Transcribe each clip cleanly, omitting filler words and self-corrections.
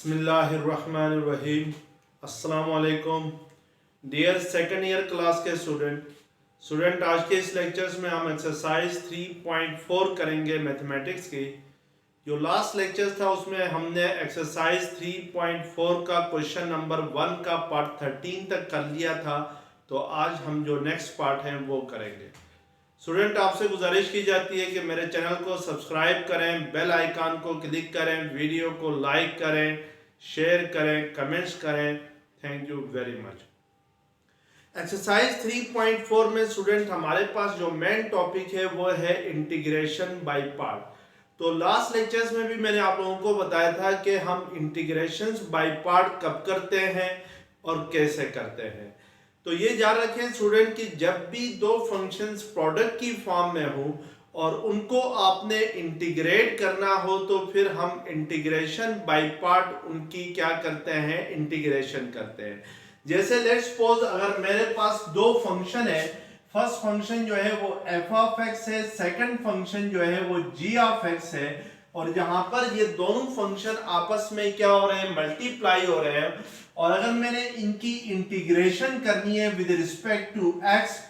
बिस्मिल्लाहिर्रहमानिर्रहीम। अस्सलामु अलैकुम डियर सेकंड ईयर क्लास के स्टूडेंट आज के इस लेक्चर्स में हम एक्सरसाइज 3.4 करेंगे मैथमेटिक्स की। जो लास्ट लेक्चर था उसमें हमने एक्सरसाइज 3.4 का क्वेश्चन नंबर 1 का पार्ट 13 तक कर लिया था। तो आज हम जो नेक्स्ट पार्ट है वो करेंगे। स्टूडेंट आपसे गुजारिश की जाती है कि मेरे चैनल को सब्सक्राइब करें, बेल आइकन को क्लिक करें, वीडियो को लाइक करें, शेयर करें, कमेंट्स करें। Thank you very much. Exercise 3.4 में स्टूडेंट हमारे पास जो मेन टॉपिक है वो है इंटीग्रेशन बाय पार्ट। तो लास्ट लेक्चर्स में भी मैंने आप लोगों को बताया था कि हम इंटीग्रेशंस बाय पार्ट कब करते हैं और कैसे करते हैं। तो ये याद रखें स्टूडेंट कि जब भी दो फंक्शंस प्रोडक्ट की फॉर्म में हो और उनको आपने इंटीग्रेट करना हो तो फिर हम इंटीग्रेशन बाय पार्ट उनकी क्या करते हैं, इंटीग्रेशन करते हैं। जैसे लेट्स सपोज अगर मेरे पास दो फंक्शन है, फर्स्ट फंक्शन जो है वो एफ ऑफ एक्स है, सेकंड फंक्शन जो है वो जी ऑफ एक्स है, और यहाँ पर ये दोनों फंक्शन आपस में क्या हो रहे हैं, मल्टीप्लाई हो रहे हैं। और अगर मैंने इनकी इंटीग्रेशन करनी है विद रिस्पेक्ट टू एक्स,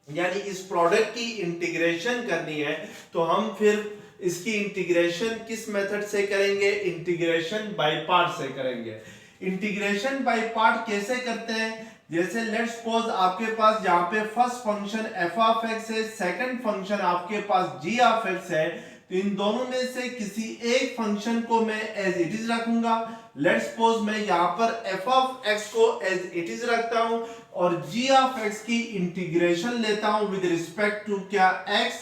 यानी इस प्रोडक्ट की इंटीग्रेशन करनी है, तो हम फिर इसकी इंटीग्रेशन किस मेथड से करेंगे, इंटीग्रेशन बाय पार्ट से करेंगे। इंटीग्रेशन बाय पार्ट कैसे करते हैं, जैसे लेट्स सपोज आपके पास यहाँ पे first function F of x है, सेकंड फंक्शन आपके पास जी ऑफ एक्स है, तो इन दोनों में से किसी एक फंक्शन को मैं एज इट इज रखूंगा। लेट्स सपोज मैं यहाँ पर एफ ऑफ एक्स को एज इट इज रखता हूं और जी ऑफ एक्स की इंटीग्रेशन लेता हूं विद रिस्पेक्ट टू क्या, एक्स,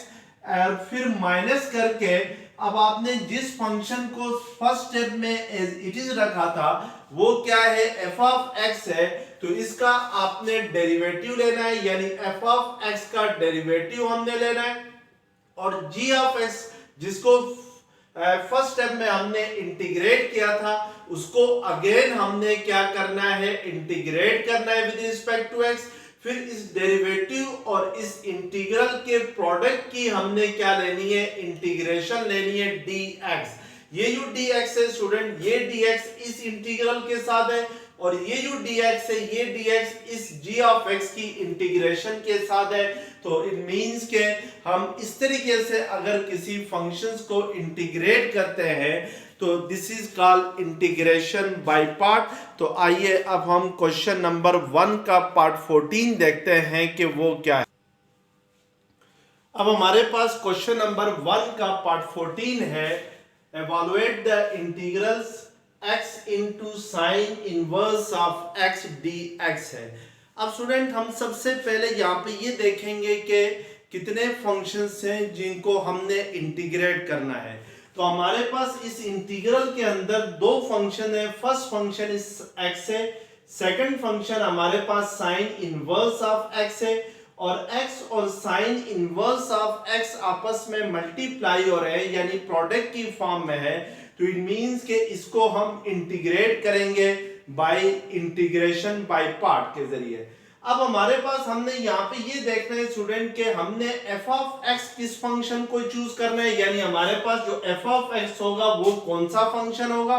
और फिर माइनस करके अब आपने जिस फंक्शन को फर्स्ट स्टेप में एज इट इज रखा था वो क्या है, एफ ऑफ एक्स है, तो इसका आपने डेरिवेटिव लेना है, यानी एफ ऑफ एक्स का डेरिवेटिव हमने लेना है। और जी ऑफ एक्स जिसको फर्स्ट स्टेप में हमने इंटीग्रेट किया था उसको अगेन हमने क्या करना है, इंटीग्रेट करना है विद रिस्पेक्ट टू एक्स। फिर इस डेरिवेटिव और इस इंटीग्रल के प्रोडक्ट की हमने क्या लेनी है, इंटीग्रेशन लेनी है dx। ये जो dx है स्टूडेंट, ये dx इस इंटीग्रल के साथ है, और ये जो dx है ये dx इस g ऑफ x की इंटीग्रेशन के साथ है। तो इट मींस के हम इस तरीके से अगर किसी फंक्शंस को इंटीग्रेट करते हैं तो this is called integration by part. तो आइए अब हम क्वेश्चन नंबर 1 का पार्ट 14 देखते हैं कि वो क्या है। अब हमारे पास क्वेश्चन नंबर 1 का पार्ट 14 है, evaluate the integrals x into sin inverse of x dx है। अब स्टूडेंट हम सबसे पहले यहाँ पे ये देखेंगे कि कितने फंक्शंस हैं जिनको हमने इंटीग्रेट करना है। तो हमारे पास इस इंटीग्रल के अंदर दो फंक्शन है, फर्स्ट फंक्शन इस x है, सेकंड फंक्शन हमारे पास sin इनवर्स ऑफ x है, और x और sin इनवर्स ऑफ x आपस में मल्टीप्लाई हो रहे हैं, यानी प्रोडक्ट की फॉर्म में है। तो इट मींस कि इसको हम इंटीग्रेट करेंगे बाय इंटीग्रेशन बाय पार्ट के जरिए। अब हमारे पास हमने यहाँ पे ये देखना है स्टूडेंट के हमने f ऑफ x किस फंक्शन को चूज करना है, यानी हमारे पास जो f ऑफ x होगा वो कौन सा फंक्शन होगा,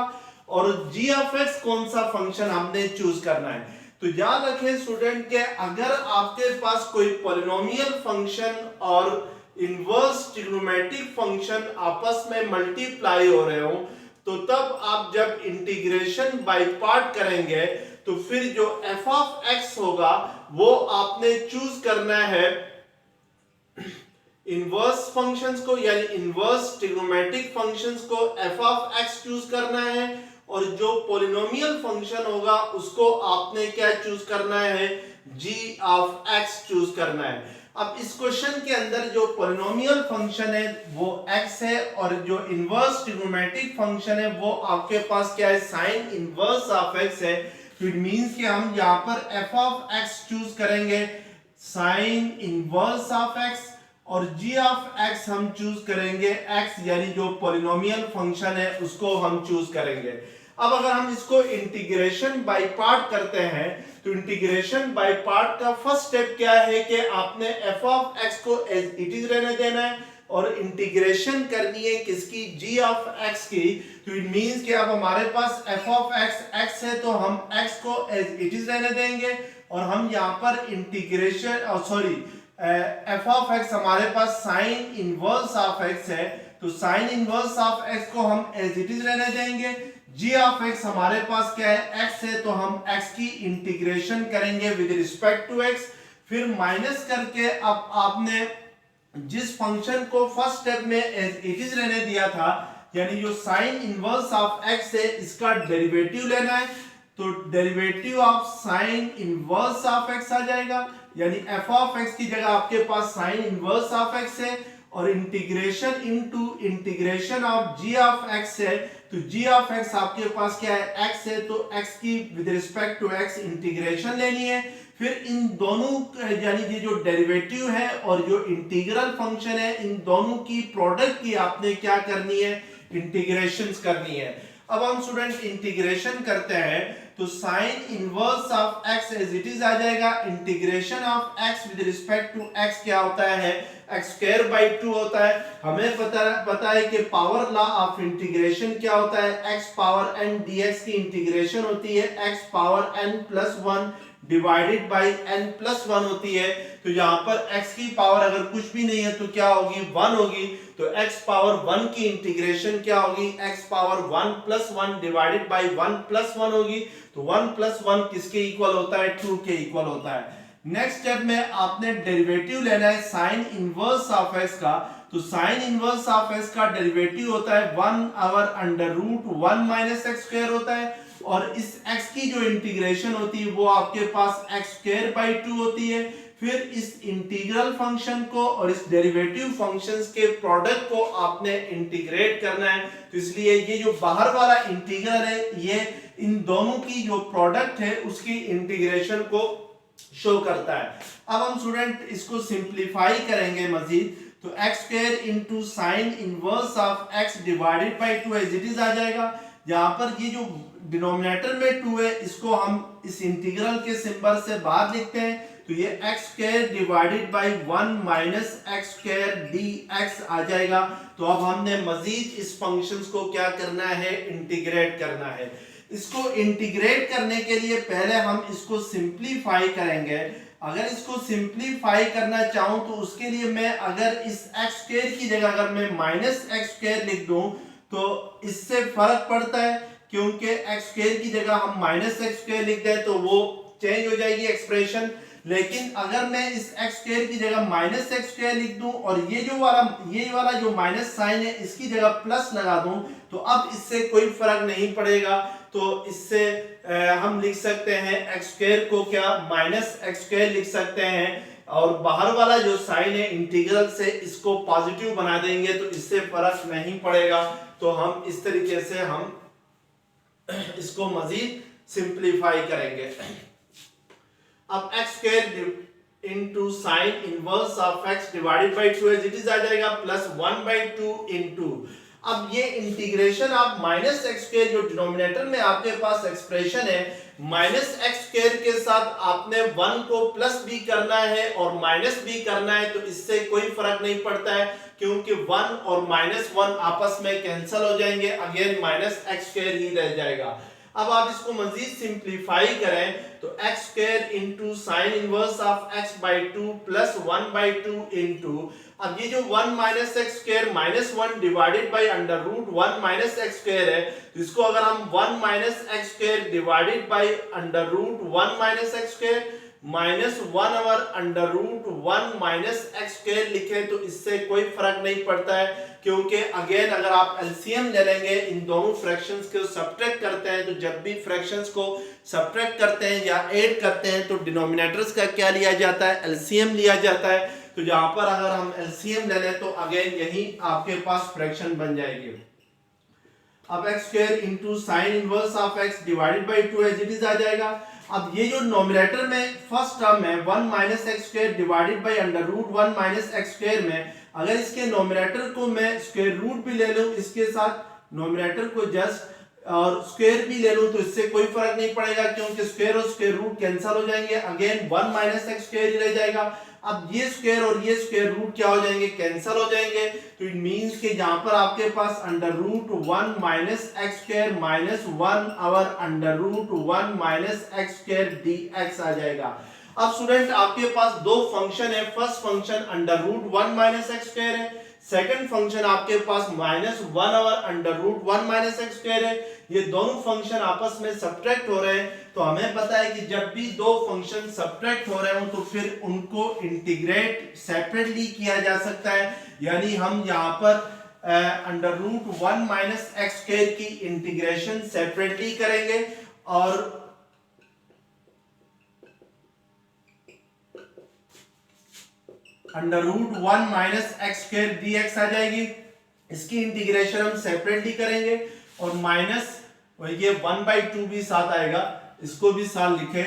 और g ऑफ x कौन सा फंक्शन हमने चूज करना है। तो याद रखें स्टूडेंट के अगर आपके पास कोई पॉलिनोमियल फंक्शन और इनवर्स ट्रिग्नोमेट्रिक फंक्शन आपस में मल्टीप्लाई हो रहे हो, तो तब आप जब इंटीग्रेशन बाय पार्ट करेंगे तो फिर जो f ऑफ x होगा वो आपने चूज करना है इनवर्स फंक्शंस को, यानी इनवर्स ट्रिग्नोमेट्रिक फंक्शंस को f ऑफ x चूज करना है, और जो पॉलिनोमियल फंक्शन होगा उसको आपने क्या चूज करना है, g ऑफ x चूज करना है। अब इस क्वेश्चन के अंदर जो पॉलिनोमियल फंक्शन है वो x है, और जो इनवर्स ट्रिग्नोमेट्रिक फंक्शन है वो आपके पास क्या है, sin इनवर्स ऑफ x है। तो इट मींस कि हम यहाँ पर f ऑफ x चूज करेंगे sin इनवर्स ऑफ x, और g ऑफ x हम चूज करेंगे x, यानी जो पॉलिनोमियल फंक्शन है उसको हम चूज करेंगे। अब अगर हम इसको इंटीग्रेशन बाय पार्ट करते हैं तो इंटीग्रेशन बाय पार्ट का फर्स्ट स्टेप क्या है कि आपने f ऑफ x को एज इट इज रहने देना है, और इंटीग्रेशन करनी है किसकी, g ऑफ x की। तो इट मींस कि अब हमारे पास f ऑफ x है तो हम x को एज इट इज रहने देंगे और हम यहाँ पर इंटीग्रेशन f ऑफ x हमारे पास साइन इनवर्स ऑफ x है तो साइन इनवर्स ऑफ x को हम एज इट इज रहने देंगे। g ऑफ x हमारे पास क्या है, x है, तो हम x की इंटीग्रेशन करेंगे विद रिस्पेक्ट टू x, फिर माइनस करके अब आपने जिस फंक्शन को फर्स्ट स्टेप में एज इट इज रहने दिया था यानी जो साइन इनवर्स ऑफ x है इसका डेरिवेटिव लेना है, तो derivative of sine inverse of x आ जाएगा यानी f ऑफ x की जगह आपके पास साइन इनवर्स ऑफ x है और integration into integration of g of x है, तो g ऑफ x आपके पास क्या है, x है, तो x की with respect to x integration लेनी है। फिर इन दोनों यानी ये जो डेरिवेटिव है और जो इंटीग्रल फंक्शन है इन दोनों की प्रोडक्ट की आपने क्या करनी है, इंटीग्रेशंस करनी है। अब हम स्टूडेंट इंटीग्रेशन करते हैं तो sine inverse of x as it is आ जाएगा, integration of x with respect to x क्या होता है, x² 2 होता है। हमें पता है कि पावर लॉ ऑफ इंटीग्रेशन क्या होता है, x पावर n dx की इंटीग्रेशन होती है x power n+1 divided by n+1 होती है। तो यहाँ पर x की पावर अगर कुछ भी नहीं है तो क्या होगी, 1 होगी, तो x पावर 1 की इंटीग्रेशन क्या होगी, x पावर 1+1 डिवाइडेड बाई 1+1 होगी, तो 1+1 किसके इक्वल होता है, 2 के इक्वल होता है। नेक्स्ट स्टेप में आपने डेरिवेटिव लेना है साइन इनवर्स ऑफ x का, तो साइन इनवर्स ऑफ x का डेरिवेटिव होता है 1/√1 - x² होता है और इस x की जो इंटीग्रेशन होती है वो आपके पास x²/2 होती है। फिर इस इंटीग्रल फंक्शन को और इस डेरिवेटिव फंक्शंस के प्रोडक्ट को आपने इंटीग्रेट करना है, तो इसलिए ये जो बाहर वाला इंटीग्रल है ये इन दोनों की जो प्रोडक्ट है उसकी इंटीग्रेशन को शो करता है। अब हम स्टूडेंट इसको सिंप्लीफाई करेंगे मजीद, तो x² into sine inverse of x divided by 2 as it is आ जाएगा। यहाँ पर ये जो डिनोमिनेटर में 2 है इसको हम इस इंटीग्रल के सिंबल से बाहर लिखते हैं, तो ये x² divided by 1 - x² dx आ जाएगा। तो अब हमने मजीद इस फंक्शंस को क्या करना है, इंटीग्रेट करना है। इसको इंटीग्रेट करने के लिए पहले हम इसको सिंप्लीफाई करेंगे। अगर इसको सिंप्लीफाई करना चाहूं तो उसके लिए मैं अगर इस x² की जगह अगर मैं -x² लिख दूं तो इससे फर्क पड़ता है, क्योंकि x² की जगह हम -x² लिख दें तो वो चेंज हो जाएगी एक्सप्रेशन। लेकिन अगर मैं इस x² की जगह -x² लिख दूं और ये वाला जो माइनस साइन है इसकी जगह प्लस लगा दूं तो अब इससे कोई फर्क नहीं पड़ेगा। तो इससे हम लिख सकते हैं x² को क्या -x² लिख सकते हैं और बाहर वाला जो साइन है इंटीग्रल से इसको पॉजिटिव बना देंगे तो इससे फर्क नहीं पड़ेगा। तो हम इस तरीके से हम इसको मजीद सिंप्लीफाई करेंगे। अब x² into sine inverse of x divided by 2 as it is आ जाएगा +1/2 इंटू, अब ये इंटीग्रेशन आप -x² जो डिनोमिनेटर में आपके पास एक्सप्रेशन है -x² के साथ आपने 1 को प्लस भी करना है और माइनस भी करना है, तो इससे कोई फर्क नहीं पड़ता है क्योंकि 1 और -1 आपस में कैंसिल हो जाएंगे, अगेन -x² ही रह जाएगा। अब आप इसको मजीद सिंप्लीफाई करें तो x² into sine inverse of x/2 +1/2 into, अब ये जो 1 - x² -1 डिवाइडेड बाई √1 - x² है, तो इसको अगर हम 1 - x² divided by √1 - x² -1/√1 - x² लिखें तो इससे कोई फर्क नहीं पड़ता है, क्योंकि अगेन अगर आप एलसीएम ले लेंगे इन दोनों फ्रैक्शंस को सब्ट्रैक्ट करते हैं, तो जब भी फ्रैक्शंस को सब्ट्रैक्ट करते हैं या ऐड करते हैं तो डिनोमिनेटर्स का क्या लिया जाता है, एलसीएम लिया जाता है। तो यहाँ पर अगर हम एलसीएम ले लें तो अगेन यही आपके पास फ्रैक्शन बन जाएगी। अब x² into sine inverse of x divided by 2 as it is आ जाएगा। अब ये जो नोमिनेटर में फर्स्ट टर्म है 1 - x² डिवाइडेड बाई √1 - x² में, अगर इसके नोमिनेटर को मैं स्क्वायर रूट भी ले लूं इसके साथ नोमिनेटर को जस्ट और स्क्वायर भी ले लूं तो इससे कोई फर्क नहीं पड़ेगा, क्योंकि स्क्वायर और स्क्वायर रूट कैंसिल हो जाएंगे, अगेन 1 - x² ही रह जाएगा। अब ये स्क्वायर और ये स्क्वायर रूट क्या हो जाएंगे, कैंसिल हो जाएंगे। तो इट मींस कि यहाँ पर आपके पास under root 1 minus x square minus 1 और under root 1 minus x square dx आ जाएगा। अब स्टूडेंट आपके पास दो फंक्शन है, first function under root 1 minus x square है, सेकंड फंक्शन आपके पास माइनस 1 और under root 1 minus x square है। ये दोनों फंक्शन आपस में सब्ट्रैक्ट हो रहे हैं, तो हमें पता है कि जब भी दो फंक्शन सब्ट्रैक्ट हो रहे हो तो फिर उनको इंटीग्रेट सेपरेटली किया जा सकता है। यानी हम यहाँ पर under root 1 minus x square की इंटीग्रेशन सेपरेटली करेंगे और under root 1 minus x square dx आ जाएगी। इसकी इंटीग्रेशन हम सेपरेटली करेंगे और माइनस ये 1/2 भी साथ आएगा, इसको भी साथ लिखे,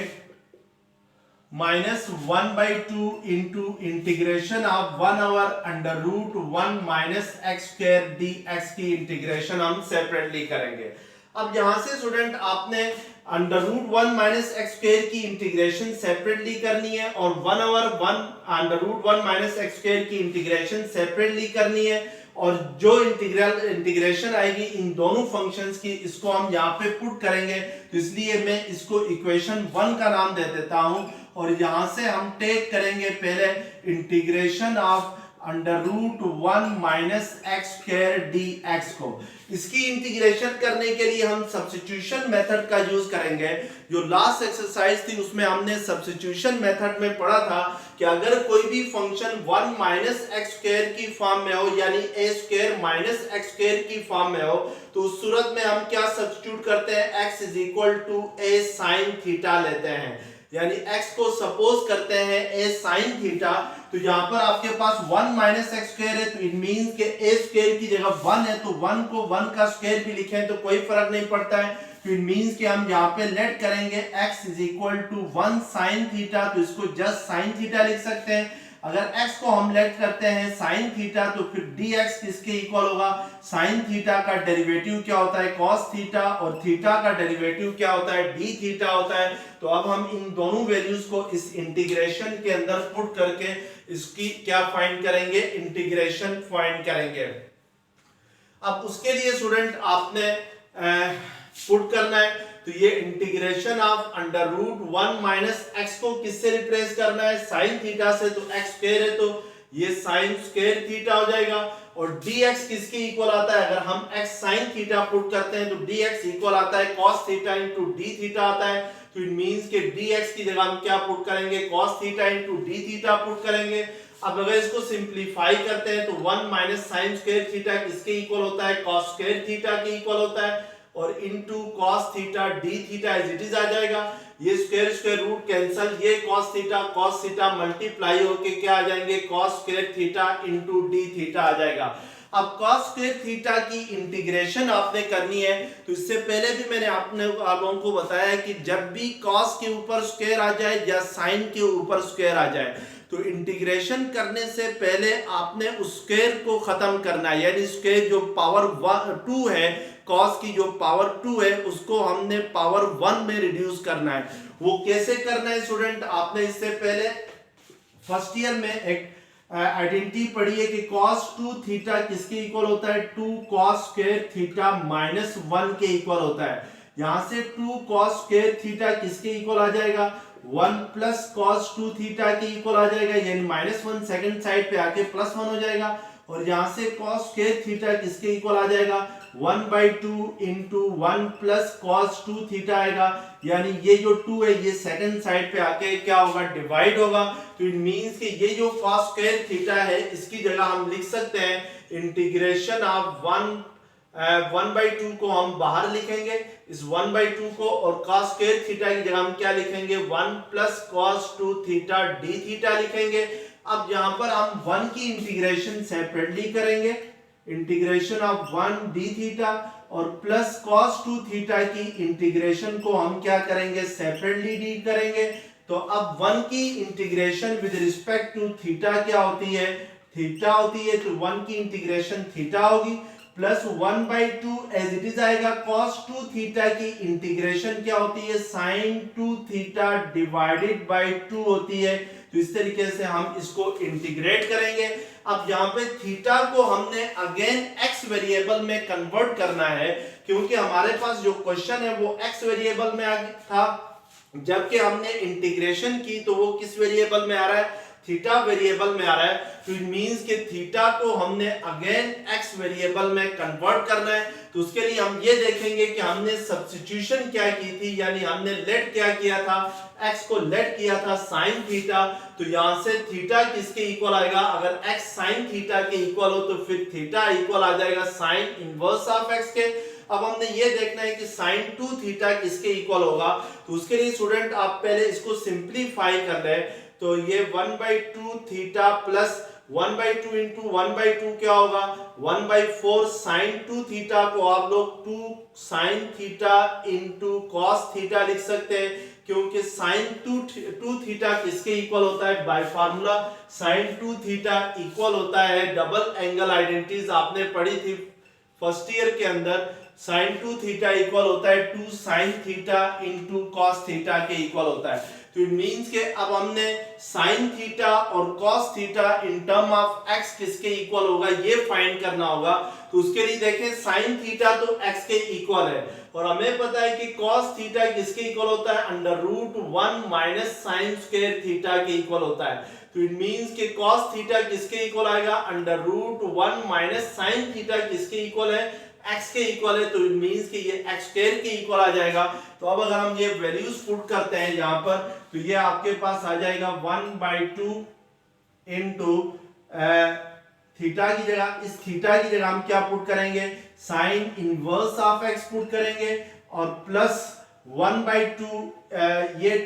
minus 1/2 into integration of 1 over under root 1 minus x square dx की इंटीग्रेशन हम सेपरेटली करेंगे। अब यहां से स्टूडेंट आपने under root 1 minus x square की इंटीग्रेशन सेपरेटली करनी है और 1 over 1 under root 1 minus x square की इंटीग्रेशन सेपरेटली करनी है और जो इंटीग्रेशन आएगी इन दोनों फंक्शंस की, इसको हम यहाँ पे पुट करेंगे। तो इसलिए मैं इसको इक्वेशन 1 का नाम दे देता हूं और यहां से हम टेक करेंगे पहले integration of under root 1 minus x square dx को। इसकी इंटीग्रेशन करने के लिए हम सब्स्टिट्यूशन मेथड का यूज करेंगे। जो लास्ट एक्सरसाइज थी उसमें हमने सब्स्टिट्यूशन मेथड में पढ़ा था कि अगर कोई भी फंक्शन 1 माइनस एक्स स्क्वायर की फॉर्म में हो यानी a square minus x square की फॉर्म में हो तो उस सूरत में हम क्या सब्स्टिट्यूट करते हैं, x is equal to a sin theta लेते हैं। यानी x को सपोज करते हैं a sin थीटा। तो यहाँ पर आपके पास 1 माइनस एक्स स्क्वायर है तो इट मींस के a स्क्वायर की जगह 1 है तो 1 को 1 का स्क्वायर भी लिखें तो कोई फर्क नहीं पड़ता है। तो इट मींस कि हम यहाँ पे लेट करेंगे x is equal to 1 sin theta, तो इसको जस्ट sin थीटा लिख सकते हैं। अगर x को हम लेट करते हैं sin थीटा तो फिर dx किसके इक्वल होगा, sin थीटा का डेरिवेटिव क्या होता है cos थीटा और थीटा का डेरिवेटिव क्या होता है d थीटा होता है। तो अब हम इन दोनों वैल्यूज को इस इंटीग्रेशन के अंदर पुट करके इसकी क्या फाइंड करेंगे, इंटीग्रेशन फाइंड करेंगे। अब उसके लिए स्टूडेंट आपने पुट करना है तो ये integration of under root 1 minus x को किससे रिप्लेस करना है, साइन थीटा से। तो एक्स स्क्वायर है तो ये साइन स्क्वायर थीटा हो जाएगा और dx किसके इक्वल आता है, अगर हम x साइन थीटा पुट करते हैं तो dx इक्वल आता है cos theta into d theta आता है। तो इट मींस के dx की जगह हम क्या पुट करेंगे, cos theta into d theta put करेंगे। अब अगर इसको सिंप्लीफाई करते हैं तो 1 माइनस साइन स्क्वायर थीटा किसके इक्वल होता है, cos स्क्वायर थीटा के इक्वल होता है और into cos theta d theta as it is आ जाएगा। ये स्क्वायर स्क्वायर रूट कैंसिल, ये cos थीटा मल्टीप्लाई होके क्या आ जाएंगे, cos square theta into d theta आ जाएगा। अब cos स्क्वायर थीटा की इंटीग्रेशन आपने करनी है तो इससे पहले भी मैंने आप लोगों को बताया कि जब भी cos के ऊपर स्क्वायर आ जाए या sin के ऊपर स्क्वायर आ जाए तो इंटीग्रेशन करने से पहले आपने उस स्क्वायर को खत्म करना है। यानी स्क्वायर जो पावर 2 है, cos की जो पावर 2 है उसको हमने पावर 1 में रिड्यूस करना है। वो कैसे करना है स्टूडेंट, आपने इससे पहले फर्स्ट ईयर में एक आइडेंटिटी पढ़ी है कि cos 2 थीटा किसके इक्वल होता है, 2 cos स्क्वायर थीटा माइनस 1 के इक्वल होता है। यहां से 2 cos स्क्वायर थीटा किसके इक्वल आ जाएगा, 1 प्लस cos 2 थीटा के इक्वल आ जाएगा। यानी -1 सेकंड साइड पे आके +1 हो जाएगा और यहां से cos स्क्वायर थीटा किसके इक्वल आ जाएगा, 1/2 इंटू 1 प्लस cos 2 थीटा आएगा। यानी ये जो 2 है ये सेकंड साइड पे आके क्या होगा, डिवाइड होगा। तो इट मींस कि ये जो cos स्क्वायर थीटा है इसकी जगह हम लिख सकते हैं इंटीग्रेशन ऑफ 1/2 को हम बाहर लिखेंगे इस 1/2 को और cos स्क्वायर थीटा की जगह हम क्या लिखेंगे, 1 plus cos 2 theta d theta लिखेंगे। अब यहां पर हम 1 की इंटीग्रेशन सेपरेटली करेंगे, इंटीग्रेशन ऑफ 1 d थीटा और प्लस cos 2 थीटा की इंटीग्रेशन को हम क्या करेंगे, सेपरेटली डी करेंगे। तो अब 1 की integration with respect to theta क्या होती है, थीटा होती है। तो 1 की इंटीग्रेशन थीटा होगी प्लस 1/2 एज इट इज आएगा। cos 2 थीटा की इंटीग्रेशन क्या होती है, sin 2 थीटा डिवाइडेड बाय 2 होती है। तो इस तरीके से हम इसको इंटीग्रेट करेंगे। अब यहाँ पे थीटा को हमने अगेन एक्स वेरिएबल में कन्वर्ट करना है, क्योंकि हमारे पास जो क्वेश्चन है वो एक्स वेरिएबल में था, जबकि हमने इंटीग्रेशन की तो वो किस वेरिएबल में आ रहा है, थीटा वेरिएबल में आ रहा है। तो इट मींस कि थीटा को हमने अगेन एक्स वेरिएबल में कन्वर्ट करना है। तो उसके लिए हम ये देखेंगे कि हमने सब्स्टिट्यूशन क्या की थी, यानी हमने लेट क्या किया था, एक्स को लेट किया था साइन थीटा। तो यहां से थीटा किसके इक्वल आएगा, अगर एक्स साइन थीटा के इक्वल हो तो फिर थीटा इक्वल आ जाएगा साइन इनवर्स ऑफ एक्स के। अब हमने ये देखना है कि साइन 2 थीटा किसके इक्वल होगा। तो उसके लिए स्टूडेंट आप पहले इसको सिंप्लीफाई कर ले। तो ये 1/2 थीटा प्लस 1/2 इंटू 1/2 क्या होगा, 1/4 साइन 2 थीटा को आप लोग 2 sign theta into cos theta लिख सकते हैं, क्योंकि साइन 2 थीटा किसके इक्वल होता है, bye formula sign 2 theta equal होता है डबल एंगल आइडेंटिटीज आपने पढ़ी थी फर्स्ट ईयर के अंदर। साइन 2 थीटा इक्वल होता है 2 sign theta into cos theta के इक्वल होता है। तो इट मींस के अब हमने साइन थीटा और cos theta in term of x किसके इक्वल होगा ये फाइंड करना होगा। तो उसके लिए देखें साइन थीटा तो एक्स के इक्वल है, और हमें पता है कि कॉस थीटा किसके इक्वल होता है, √1 माइनस साइन स्क्वायर थीटा के इक्वल होता है। तो इट मींस के कॉस थीटा किसके इक्वल आएगा, √1 माइनस साइन थीटा किसके इक्वल है, x के इक्वल है। तो इट मींस कि ये x स्क्वायर के इक्वल आ जाएगा। तो अब अगर हम ये वैल्यूज पुट करते हैं यहाँ पर, तो ये आपके पास आ जाएगा 1/2 इंटू थीटा की जगह, इस थीटा की जगह हम क्या पुट करेंगे, sign inverse of x put करेंगे, और प्लस 1/2 ये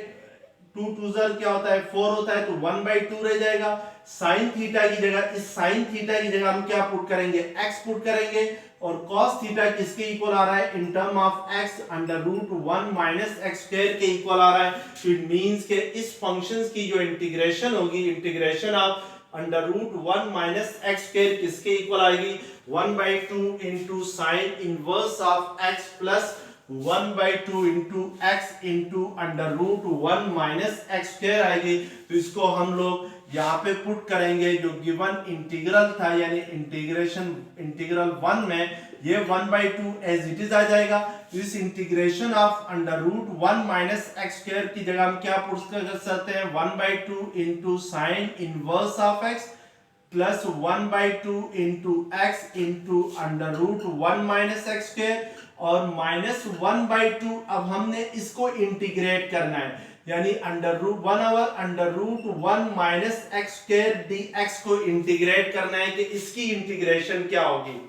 2 2 क्या होता है 4 होता है, तो 1/2 रह जाएगा। साइन थीटा की जगह, इस साइन थीटा की जगह हम क्या पुट करेंगे, x पुट करेंगे, और cos थीटा किसके इक्वल आ रहा है, in term of x √1 minus x square के इक्वल आ रहा है। तो इट मींस के इस फंक्शंस की जो इंटीग्रेशन होगी, integration of √1 minus x square किसके इक्वल आएगी, 1/2 into sine inverse of x plus 1/2 into x into √1 minus x square आएगी। तो इसको हम लोग यहाँ पे पुट करेंगे, जो गिवन इंटीग्रल था यानी इंटीग्रल 1 में ये 1/2 एज इट इज आ जाएगा। तो इस integration of √1 minus x square की जगह हम क्या पुट कर सकते हैं, 1/2 into sine inverse of x plus 1/2 into x into √1 minus x square, और माइनस 1/2 अब हमने इसको इंटीग्रेट करना है, यानी √1 माइनस x स्क्वायर dx को इंटीग्रेट करना है कि इसकी इंटीग्रेशन क्या होगी।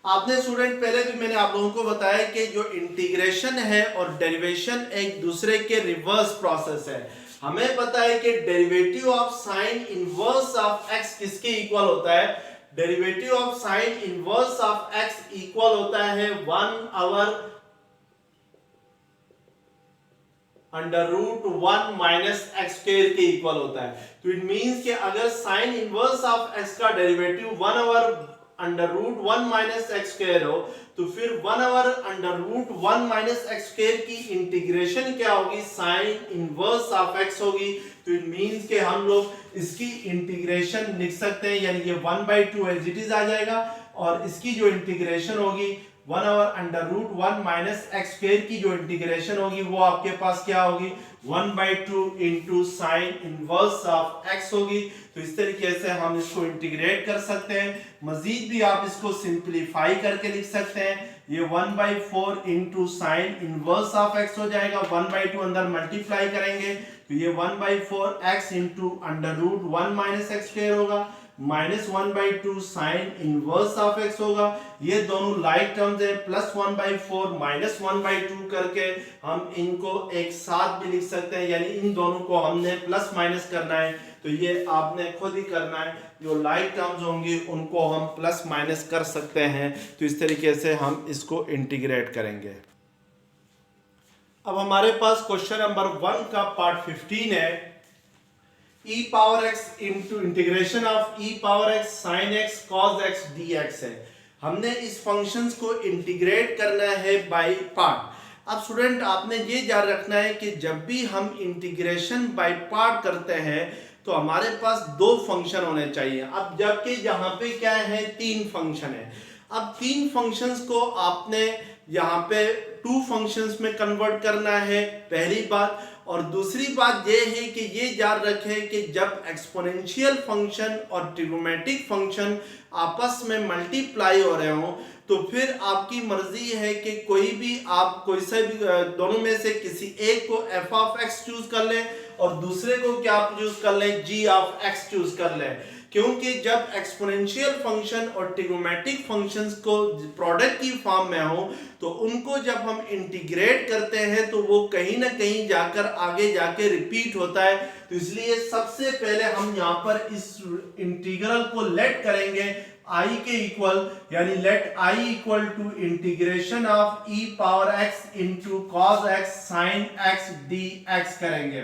आपने स्टूडेंट पहले भी मैंने आप लोगों को बताया कि जो इंटीग्रेशन है और डेरिवेशन एक दूसरे के रिवर्स प्रोसेस है। हमें पता है कि derivative of sine inverse of x किसके इक्वल होता है, derivative of sine inverse of x equal होता है 1/√1 माइनस x स्क्वायर के इक्वल होता है। तो इट मींस कि अगर साइन इनवर्स ऑफ x का डेरिवेटिव 1/√1 माइनस x स्क्वायर हो, तो फिर 1/√1 माइनस x स्क्वायर की इंटीग्रेशन क्या होगी, साइन इनवर्स ऑफ x होगी। तो इट मींस कि हम लोग इसकी इंटीग्रेशन लिख सकते हैं, यानी ये 1/2 एज इट इज आ जाएगा, और इसकी जो इंटीग्रेशन होगी 1/√1 माइनस x स्क्वायर की जो इंटीग्रेशन होगी वो आपके पास क्या होगी, 1/2 into sine inverse of x होगी। तो इस तरीके से हम इसको इंटीग्रेट कर सकते हैं। मजीद भी आप इसको सिंप्लीफाई करके लिख सकते हैं, ये 1/4 into sine inverse of x हो जाएगा, 1/2 अंदर मल्टीप्लाई करेंगे तो ये 1/4 x into √1 minus x square होगा, minus 1/2 sine inverse of x होगा। ये दोनों लाइक टर्म्स है, प्लस 1/4 माइनस 1/2 करके हम इनको एक साथ भी लिख सकते हैं, यानी इन दोनों को हमने प्लस माइनस करना है, तो ये आपने खुद ही करना है। जो लाइक टर्म्स होंगी उनको हम प्लस माइनस कर सकते हैं। तो इस तरीके से हम इसको इंटीग्रेट करेंगे। अब हमारे पास क्वेश्चन नंबर 1 का पार्ट 15 है, e power x into integration of e power x sine x cos x dx है। हमने इस फंक्शंस को इंटीग्रेट करना है बाय पार्ट। अब स्टूडेंट आपने ये याद रखना है कि जब भी हम इंटीग्रेशन बाय पार्ट करते हैं तो हमारे पास दो फंक्शन होने चाहिए। अब जबकि यहाँ पे क्या है, तीन फंक्शन है। अब तीन फंक्शंस को आपने यहाँ पे टू फंक्शंस में कन्वर्ट करना है, पहली बात। और दूसरी बात यह है कि ये याद रखें कि जब एक्सपोनेंशियल फंक्शन और ट्रिग्नोमेट्रिक फंक्शन आपस में मल्टीप्लाई हो रहे हो तो फिर आपकी मर्जी है कि कोई भी आप कोई से भी दोनों में से किसी एक को f ऑफ x चूज कर लें और दूसरे को क्या चूज कर लें, g ऑफ x चूज कर लें। क्योंकि जब एक्सपोनेंशियल फंक्शन और ट्रिग्नोमेट्रिक फंक्शंस को प्रोडक्ट की फॉर्म में हो तो उनको जब हम इंटीग्रेट करते हैं तो वो कहीं ना कहीं जाकर आगे जाके रिपीट होता है। तो इसलिए सबसे पहले हम यहाँ पर इस इंटीग्रल को लेट करेंगे i के इक्वल, यानी let i equal to integration of e power x into cos x sine x dx करेंगे।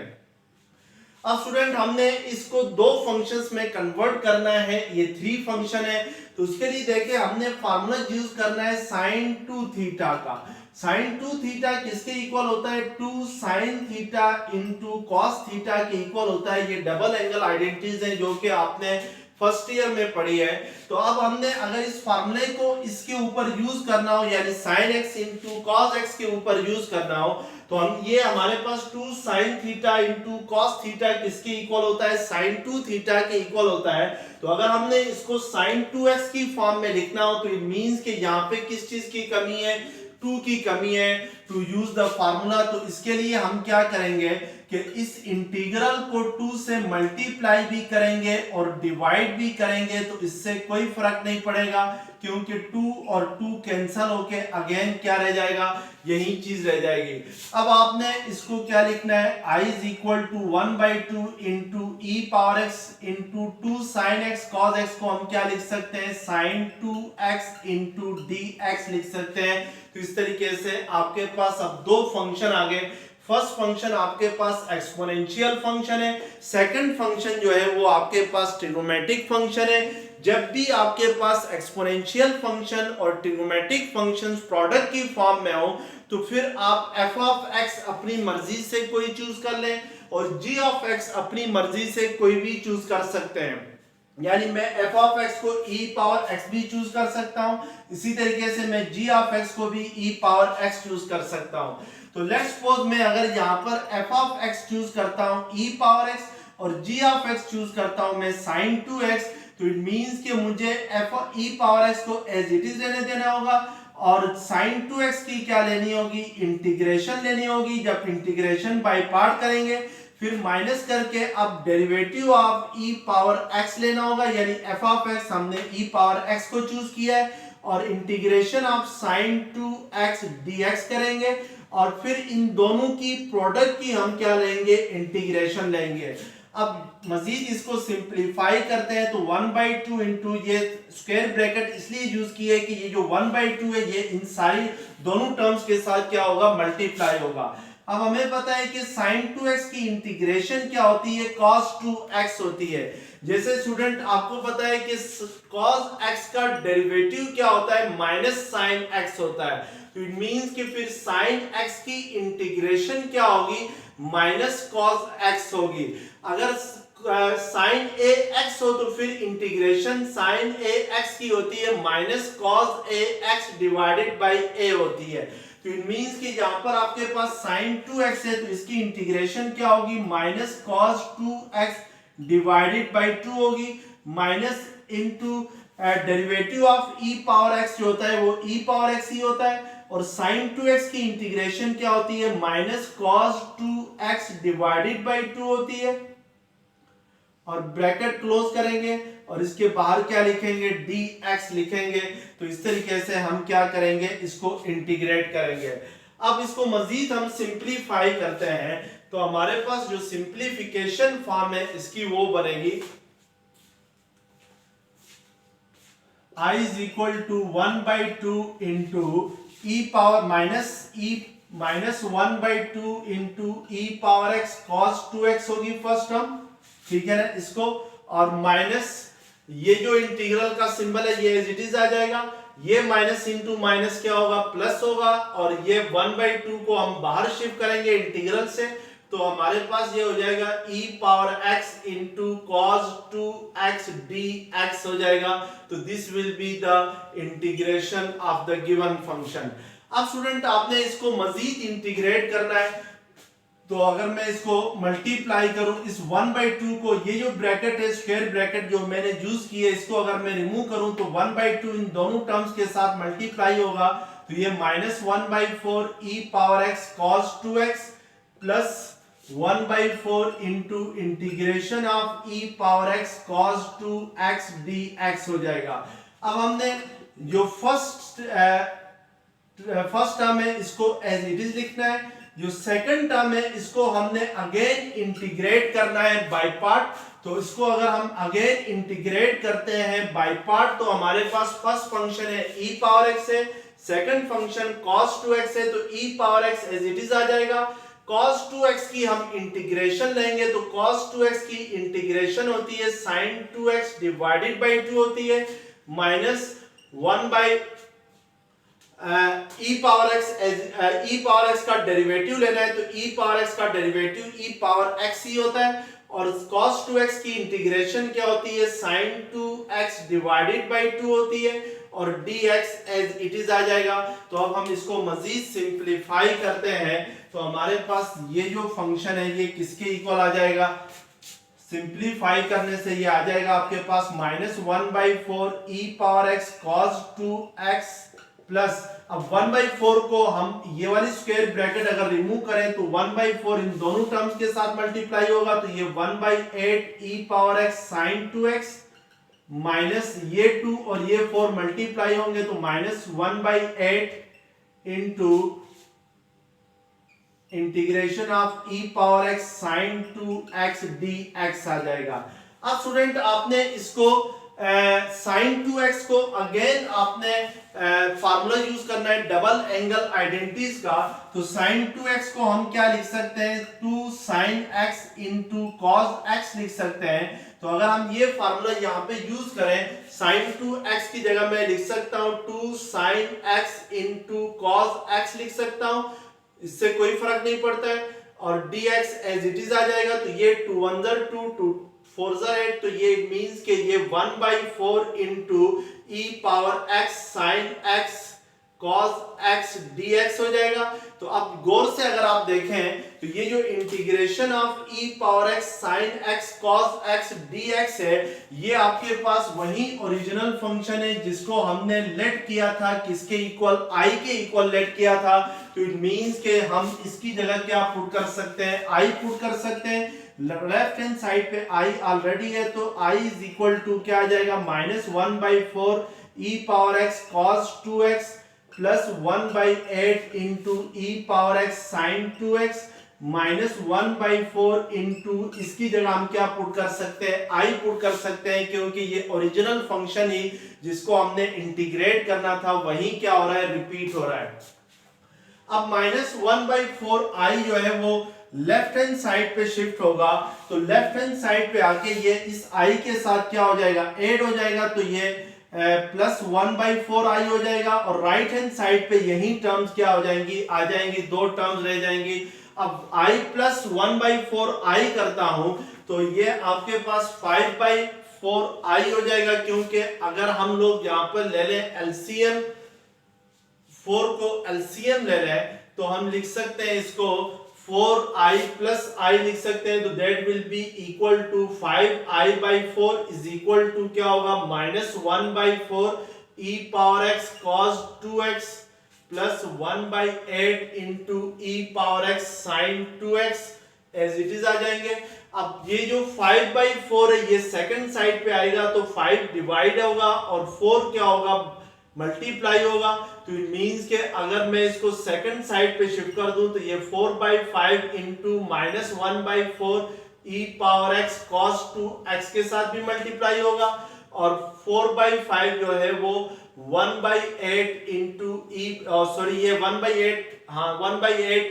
अब स्टूडेंट हमने इसको दो फंक्शंस में कन्वर्ट करना है, ये थ्री फंक्शन है। तो उसके लिए देखिए हमने फार्मूला यूज करना है साइन टू थीटा का। साइन टू थीटा किसके इक्वल होता है, two sine theta into cos theta के इक्वल होता है। ये डबल एंगल आइडेंटिटीज हैं जो कि आपने फर्स्ट ईयर में पढ़ी है। तो अब हमने अगर इस फार्मूले को इसके ऊपर यूज करना हो, यानी sine x into cos x के ऊपर यूज करना हो, तो हम ये हमारे पास two sine theta into cos theta किसके इक्वल होता है, साइन टू थीटा के इक्वल होता है। तो अगर हमने इसको साइन 2x की फॉर्म में लिखना हो तो इट मींस कि यहाँ पे किस चीज की कमी है, 2 की कमी है, टू यूज द फार्मूला। तो इसके लिए हम क्या करेंगे कि इस इंटीग्रल को 2 से मल्टीप्लाई भी करेंगे और डिवाइड भी करेंगे तो इससे कोई फर्क नहीं पड़ेगा, क्योंकि 2 और 2 कैंसल होके अगेन क्या रह जाएगा, यही चीज रह जाएगी। अब आपने इसको क्या लिखना है, i is equal to 1/2 into e power x into 2 sine x cos x को हम क्या लिख सकते हैं, साइन 2x इंटू dx लिख सकते हैं। तो इस तरीके से आपके पास अब दो फंक्शन आ गए। फर्स्ट फंक्शन आपके पास एक्सपोनेंशियल फंक्शन है, सेकंड फंक्शन जो है वो आपके पास ट्रिग्नोमेट्रिक फंक्शन है। जब भी आपके पास एक्सपोनेंशियल फंक्शन और ट्रिग्नोमेट्रिक फंक्शंस प्रोडक्ट की फॉर्म में हो तो फिर आप f ऑफ x अपनी मर्जी से कोई चूज कर लें और g ऑफ x अपनी मर्जी से कोई भी चूज कर सकते हैं। यानी मैं f ऑफ x को e पावर x भी चूज कर सकता हूं, इसी तरीके से मैं g ऑफ x को भी e पावर x चूज कर सकता हूं। तो लेट्स सपोज मैं अगर यहाँ पर f ऑफ x चूज करता हूँ e पावर x और g ऑफ x चूज करता हूँ मैं sin 2x, तो इट मींस कि मुझे f e पावर x को एज इट इज रहने देना होगा और sin 2x की क्या लेनी होगी, इंटीग्रेशन लेनी होगी। जब इंटीग्रेशन बाय पार्ट करेंगे फिर माइनस करके अब derivative of e power x लेना होगा, यानी f ऑफ x हमने e पावर x को चूज किया है और integration of sin 2x dx करेंगे और फिर इन दोनों की प्रोडक्ट की हम क्या लेंगे, इंटीग्रेशन लेंगे। अब मजीद इसको सिंप्लीफाई करते हैं तो 1/2 इंटू ये स्क्वायर ब्रैकेट इसलिए यूज की है कि ये जो 1/2 है ये इन सारी दोनों टर्म्स के साथ क्या होगा, मल्टीप्लाई होगा। अब हमें पता है कि sin 2x की इंटीग्रेशन क्या होती है, cos 2x होती है। जैसे स्टूडेंट आपको पता है कि cos x का डेरिवेटिव क्या होता है, माइनस sin x होता है। तो इट मींस कि फिर sin x की इंटीग्रेशन क्या होगी, माइनस cos x होगी। अगर sin a x हो तो फिर इंटीग्रेशन sin a x की होती है minus cos a x divided by a होती है। तो इट मींस कि यहाँ पर आपके पास sin 2x है तो इसकी इंटीग्रेशन क्या होगी, minus cos 2x divided by 2 होगी, minus into derivative of e power x जो होता है वो e पावर x ही होता है और sin 2x की इंटीग्रेशन क्या होती है, minus cos 2x divided by 2 होती है और ब्रैकेट क्लोज करेंगे और इसके बाहर क्या लिखेंगे, dx लिखेंगे। तो इस तरीके से हम क्या करेंगे, इसको इंटीग्रेट करेंगे। अब इसको मजीद हम सिंप्लीफाई करते हैं तो हमारे पास जो सिंप्लीफिकेशन फॉर्म है इसकी वो बनेगी i is equal to 1/2 into e power minus 1/2 into e power x cos 2x होगी फर्स्ट टर्म, ठीक है ना, इसको और माइनस ये जो इंटीग्रल का सिंबल है ये एज इट इज आ जाएगा, ये माइनस इंटू माइनस क्या होगा, प्लस होगा, और ये 1/2 को हम बाहर शिफ्ट करेंगे इंटीग्रल से, तो हमारे पास ये हो जाएगा e power x into cos 2x dx हो जाएगा। तो this will be the integration of the given function. अब स्टूडेंट आपने इसको मजीद इंटीग्रेट करना है, तो अगर मैं इसको मल्टीप्लाई करूं इस 1/2 को, ये जो ब्रैकेट है स्क्वायर ब्रैकेट जो मैंने यूज की है, इसको अगर मैं रिमूव करूं तो 1/2 इन दोनों टर्म्स के साथ मल्टीप्लाई होगा, तो ये -1/4 e power x cos 2x plus 1/4 into integration of e power x cos 2x dx हो जाएगा। अब हमने जो फर्स्ट टर्म है इसको एज इट इज लिखना है, जो सेकंड टर्म है इसको हमने अगेन इंटीग्रेट करना है बाय पार्ट। तो इसको अगर हम अगेन इंटीग्रेट करते हैं बाय पार्ट, तो हमारे पास फर्स्ट फंक्शन है e पावर x है, सेकंड फंक्शन cos 2x है, तो e power x as it is आ जाएगा। cos 2x की हम इंटीग्रेशन लेंगे, तो cos 2x की इंटीग्रेशन होती है sin 2x डिवाइडेड बाय 2 होती है, minus 1 by e power x का डेरिवेटिव लेना है, तो e पावर x का डेरिवेटिव e पावर x ही होता है, और cos 2x की इंटीग्रेशन क्या होती है, sin 2x डिवाइडेड बाय 2 होती है, और dx एज इट इज आ जाएगा। तो अब हम इसको मजीद सिंपलीफाई करते हैं, तो हमारे पास ये जो फंक्शन है ये किसके इक्वल आ जाएगा, सिंपलीफाई करने से ये आ जाएगा आपके पास -1/4 e power x cos 2x plus, अब 1/4 को हम ये वाली स्क्वायर ब्रैकेट अगर रिमूव करें तो 1/4 इन दोनों टर्म्स के साथ मल्टीप्लाई होगा, तो ये 1/8 e power x sin 2x minus ये 2 और ये 4 मल्टीप्लाई होंगे, तो -1/8 into integration of e power x sin 2x dx आ जाएगा। अब स्टूडेंट आपने इसको sin 2x को अगेन आपने फार्मूला यूज करना है डबल एंगल आइडेंटिटीज का, तो sin 2x को हम क्या लिख सकते हैं, 2 sin x into cos x लिख सकते हैं। तो अगर हम ये फार्मूला यहाँ पे यूज करें, sin 2x की जगह मैं लिख सकता हूँ 2 sin x into cos x लिख सकता हूँ, इससे कोई फर्क नहीं पड़ता है, और dx एज इट इज आ जाएगा, तो ये 2 1 2 2 4 8, तो ये मींस के ये 1/4 into e power x sin x cos x dx हो जाएगा। तो अब गौर से अगर आप देखें तो ये जो integration of e power x sin x cos x dx है, ये आपके पास वही ओरिजिनल फंक्शन है जिसको हमने लेट किया था किसके इक्वल, i के इक्वल लेट किया था। तो इट मींस के हम इसकी जगह क्या पुट कर सकते हैं, i पुट कर सकते हैं। लेफ्ट हैंड साइड पे i ऑलरेडी है, तो i इज इक्वल टू क्या आ जाएगा, -1/4 e power x cos 2x plus 1/8 into e power x sin 2x minus 1/4 into, इसकी जगह हम क्या पुट कर सकते हैं, i पुट कर सकते हैं, क्योंकि ये ओरिजिनल फंक्शन ही जिसको हमने इंटीग्रेट करना था वही क्या हो रहा है, रिपीट हो रहा है। अब -1/4 i जो है वो लेफ्ट हैंड साइड पे शिफ्ट होगा, तो लेफ्ट हैंड साइड पे आके ये इस i के साथ क्या हो जाएगा, ऐड हो जाएगा, तो ये प्लस 1/4 i हो जाएगा, और राइट हैंड साइड पे यही टर्म्स क्या हो जाएंगी, आ जाएंगी, दो टर्म्स रह जाएंगी। अब i प्लस 1/4 i करता हूं, तो ये आपके पास 5/4 i हो जाएगा, क्योंकि अगर हम लोग यहाँ पर ले लें एलसीएम, 4 को एलसीएम ले लें, तो हम लिख सकते हैं इसको 4i प्लस i लिख सकते हैं, तो that will be equal to 5i/4 is equal to क्या होगा, -1/4 e power x cos 2x plus 1/8 into e power x sin 2x as it is आ जाएंगे। अब ये जो 5/4 है ये सेकंड साइड पे आएगा, तो 5 डिवाइड होगा और 4 क्या होगा, मल्टीप्लाई होगा। तो इट मींस के अगर मैं इसको सेकंड साइड पे शिफ्ट कर दूं, तो ये 4/5 into -1/4 e power x cos 2x के साथ भी मल्टीप्लाई होगा, और 4/5 जो है वो 1/8 इंटू ये 1/8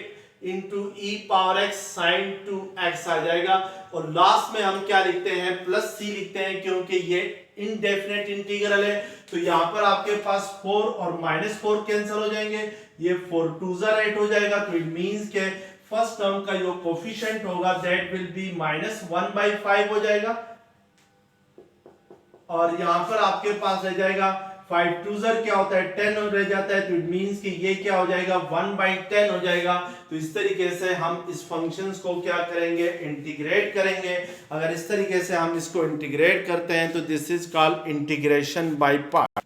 into e power x sin 2x आ जाएगा। और लास्ट में हम क्या लिखते हैं, प्लस c लिखते हैं, क्योंकि ये इनडेफिनेट इंटीग्रल है, तो यहाँ पर आपके पास 4 और -4 कैंसिल हो जाएंगे, ये 4 2 8 हो जाएगा। तो इट मींस के फर्स्ट टर्म का जो कोफिशिएंट होगा दैट विल बी -1/5 हो जाएगा, और यहाँ पर आपके पास रह जाएगा 5 2 क्या होता है 10 रह जाता है, तो इट मींस कि ये क्या हो जाएगा 1/10 हो जाएगा। तो इस तरीके से हम इस फंक्शंस को क्या करेंगे, इंटीग्रेट करेंगे। अगर इस तरीके से हम इसको इंटीग्रेट करते हैं तो this is called integration by part.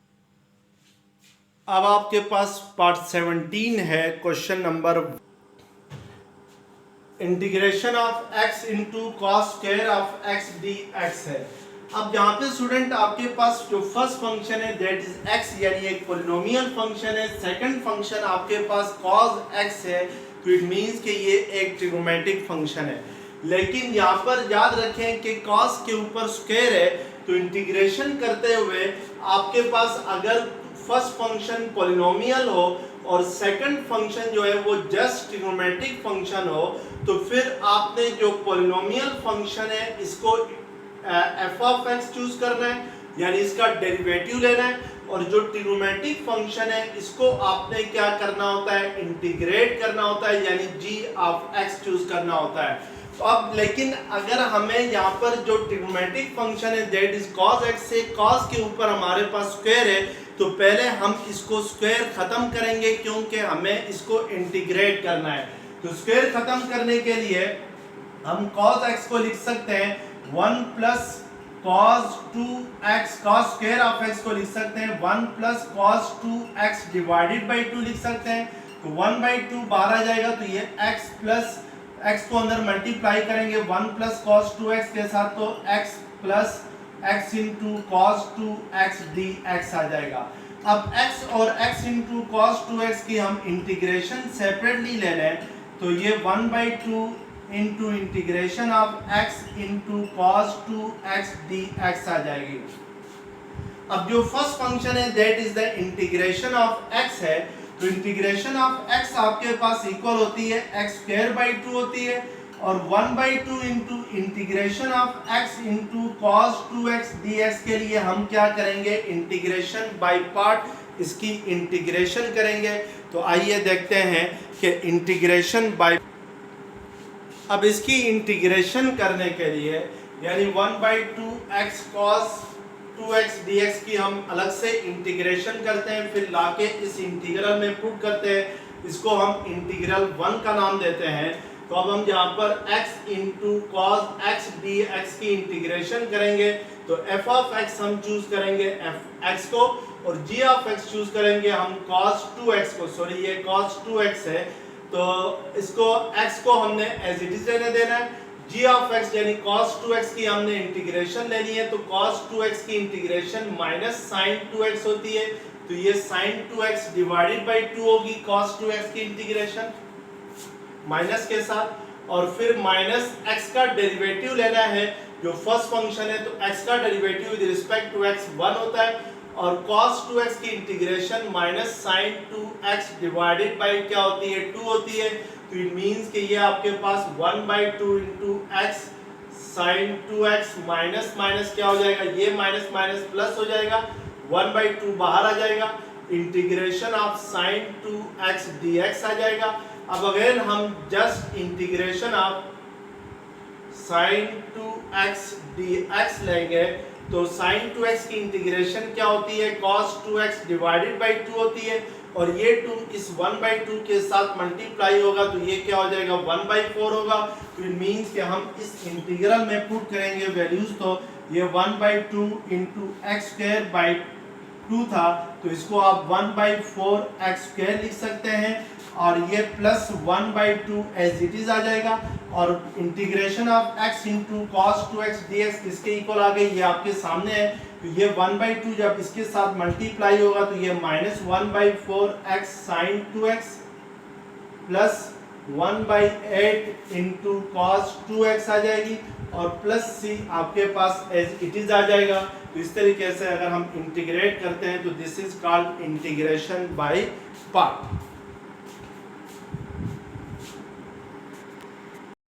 अब आपके पास पार्ट 17 है, question number integration of x into cos square of x dx है। अब यहाँ पे स्टूडेंट आपके पास जो फर्स्ट फंक्शन है दैट इज x, यानी एक पोलिनोमियल फंक्शन है। सेकंड फंक्शन आपके पास cos x है, तो इट मींस कि ये एक ट्रिग्नोमेट्रिक फंक्शन है। लेकिन यहाँ पर याद रखें कि cos के ऊपर स्क्वायर है, तो इंटीग्रेशन करते हुए आपके पास अगर फर्स्ट फंक्शन पोलिनोमियल हो और सेकंड फंक्शन जो है वो जस्ट ट्रिग्नोमेट्रिक फंक्शन हो, तो फिर आपने जो पोलिनोमियल फंक्शन है इसको f ऑफ x चूज करना है, यानी इसका डेरिवेटिव लेना है, और जो ट्रिग्नोमेट्रिक फंक्शन है इसको आपने क्या करना होता है, इंटीग्रेट करना होता है, यानी g ऑफ x चूज करना होता है। तो अब लेकिन अगर हमें यहाँ पर जो ट्रिग्नोमेट्रिक फंक्शन है दैट इज cos x से cos के ऊपर हमारे पास स्क्वायर है, तो पहले हम इसको स्क्वायर खत्म करेंगे क्योंकि हमें इसको इंटीग्रेट करना है। तो स्क्वायर खत्म करने के लिए हम cos x को लिख सकते हैं 1 plus cos 2x, cos square of x को लिख सकते हैं 1 plus cos 2x divided by 2 लिख सकते हैं। तो 1/2 बाहर आ जाएगा, तो ये x प्लस x को अंदर मल्टीप्लाई करेंगे 1 प्लस cos 2x के साथ, तो x plus x into cos 2x dx आ जाएगा। अब x और x इंटू cos 2x की हम इंटीग्रेशन सेपरेटली ले लें, तो ये 1/2 into integration of x into cos 2x dx आ जाएगी। अब जो फर्स्ट फंक्शन है that is the integration of x है, तो इंटीग्रेशन ऑफ x आपके पास इक्वल होती है x स्क्वायर बाई 2 होती है, और 1/2 into integration of x into cos 2x dx के लिए हम क्या करेंगे, इंटीग्रेशन बाय पार्ट इसकी इंटीग्रेशन करेंगे। तो आइए देखते हैं कि इंटीग्रेशन बाय, अब इसकी इंटीग्रेशन करने के लिए यानी 1/2 x cos 2x dx की हम अलग से इंटीग्रेशन करते हैं, फिर लाके इस इंटीग्रल में पुट करते हैं, इसको हम इंटीग्रल 1 का नाम देते हैं। तो अब हम यहाँ पर x into cos x dx की इंटीग्रेशन करेंगे, तो f ऑफ x हम चूज करेंगे x को, और g ऑफ x चूज करेंगे हम cos 2x को। सॉरी, ये cos 2x है, तो इसको x को हमने एज इट इज रहने देना है। g ऑफ x यानी cos 2x की हमने इंटीग्रेशन लेनी है, तो cos 2x की इंटीग्रेशन माइनस sin 2x होती है, तो ये sin 2x डिवाइडेड बाई 2 होगी cos 2x की इंटीग्रेशन माइनस के साथ, और फिर माइनस x का डेरिवेटिव लेना है। जो फर्स्ट फंक्शन है तो x का derivative with respect to x 1 होता है, और cos 2x की integration minus sin 2x divided by क्या होती है, 2 होती है। तो इट मींस कि ये आपके पास 1/2 into x sin 2x minus minus क्या हो जाएगा, ये माइनस माइनस प्लस हो जाएगा, 1/2 बाहर आ जाएगा, integration of sin 2x dx आ जाएगा। अब अगर हम just integration of sin 2x dx लेंगे, तो sin 2x की इंटीग्रेशन क्या होती है, cos 2x डिवाइडेड बाई 2 होती है, और ये 2 इस 1/2 के साथ मल्टीप्लाई होगा, तो ये क्या हो जाएगा 1/4 होगा। तो इट मींस कि हम इस इंटीग्रल में पुट करेंगे वैल्यूज, तो ये 1/2 इंटू एक्स स्क्वायर बाई 2 था, तो इसको आप 1/4 एक्स स्क्वायर लिख सकते हैं, और ये प्लस 1/2 एज इट इज आ जाएगा, और integration of x into cos 2x dx किसके इक्वल आ गई, ये आपके सामने है। तो ये 1/2 जब इसके साथ मल्टीप्लाई होगा, तो ये minus 1/4 x sin 2x plus 1/8 into cos 2x आ जाएगी, और प्लस c आपके पास एज इट इज आ जाएगा। तो इस तरीके से अगर हम इंटीग्रेट करते हैं तो this is called integration by part.